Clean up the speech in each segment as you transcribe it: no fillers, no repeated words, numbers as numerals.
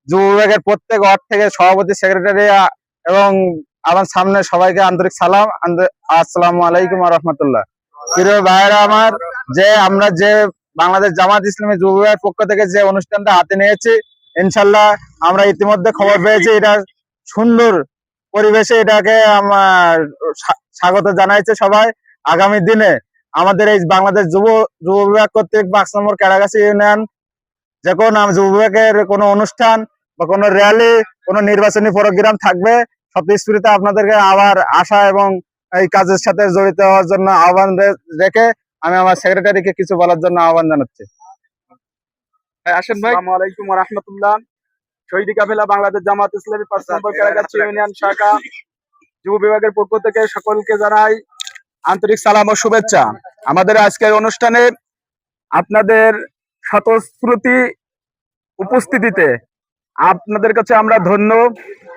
যুব বিভাগের প্রত্যেক ওয়ার্ড থেকে সভাপতি, সেক্রেটারি এবং আমার সামনে সবাইকে আন্তরিক সালাম। আসসালামু আলাইকুম ওয়া রাহমাতুল্লাহ। প্রিয় ভাইয়েরা আমার, যে আমরা যে বাংলাদেশ জামাত ইসলামী যুব বিভাগের পক্ষ থেকে যে অনুষ্ঠানটা হাতে নিয়েছি, ইনশাল্লাহ আমরা ইতিমধ্যে খবর পেয়েছি এটা সুন্দর পরিবেশে এটাকে আমার স্বাগত জানাইছে সবাই। আগামী দিনে আমাদের এই বাংলাদেশ যুব বিভাগ কর্তৃক 5 নম্বর কেরাগাছি ইউনিয়ন যে কোনো যুব বিভাগের কোনো অনুষ্ঠান বা কোনো র্যালি, কোনো নির্বাচনী প্রোগ্রাম থাকবে, স্বতঃস্ফূর্ত আপনাদেরকে আবার আশা এবং এই কাজের সাথে জড়িত হওয়ার জন্য আহ্বান রেখে আমি আমার সেক্রেটারিকে কিছু বলার জন্য আহ্বান জানাচ্ছি। আসেন ভাই। আসসালামু আলাইকুম ওয়া রাহমাতুল্লাহ। শহীদ কাফেলা বাংলাদেশ জামাত ইসলামী 5 নম্বর কেরাগাছি ইউনিয়ন শাখা যুব বিভাগের পক্ষ থেকে সকলকে জানাই আন্তরিক সালাম ও শুভেচ্ছা। আমাদের আজকের অনুষ্ঠানে আপনাদের স্বতঃস্ফূর্তি উপস্থিতিতে আপনাদের কাছে আমরা ধন্য।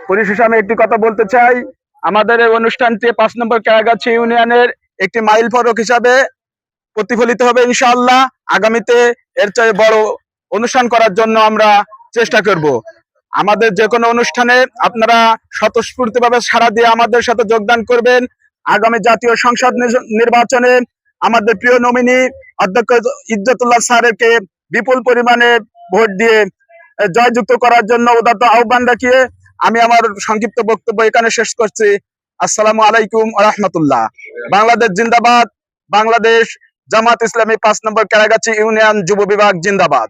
পরিশেষে আমি একটি কথা বলতে চাই, আমাদের এই অনুষ্ঠানটি 5 নম্বর কেরাগাছি ইউনিয়নের একটি মাইল ফলক হিসাবে প্রতিফলিত হবে ইনশাআল্লাহ। আগামীতে এর চেয়ে বড় অনুষ্ঠান করার জন্য আমরা চেষ্টা করব। আমাদের যে কোনো অনুষ্ঠানে আপনারা স্বতঃস্ফূর্তভাবে সাড়া দিয়ে আমাদের সাথে যোগদান করবেন। আগামী জাতীয় সংসদ নির্বাচনে আমাদের প্রিয় নমিনি অধ্যক্ষ ইজ্জতুল্লাহ স্যারকে বিপুল পরিমাণে ভোট দিয়ে জয়যুক্ত করার জন্য উদাত্ত আহ্বান রাখিয়ে আমি আমার সংক্ষিপ্ত বক্তব্য এখানে শেষ করছি। আসসালামু আলাইকুম ওয়া রাহমাতুল্লাহ। বাংলাদেশ জিন্দাবাদ। বাংলাদেশ জামাত ইসলামী 5 নম্বর কেরাগাছি ইউনিয়ন যুব বিভাগ জিন্দাবাদ।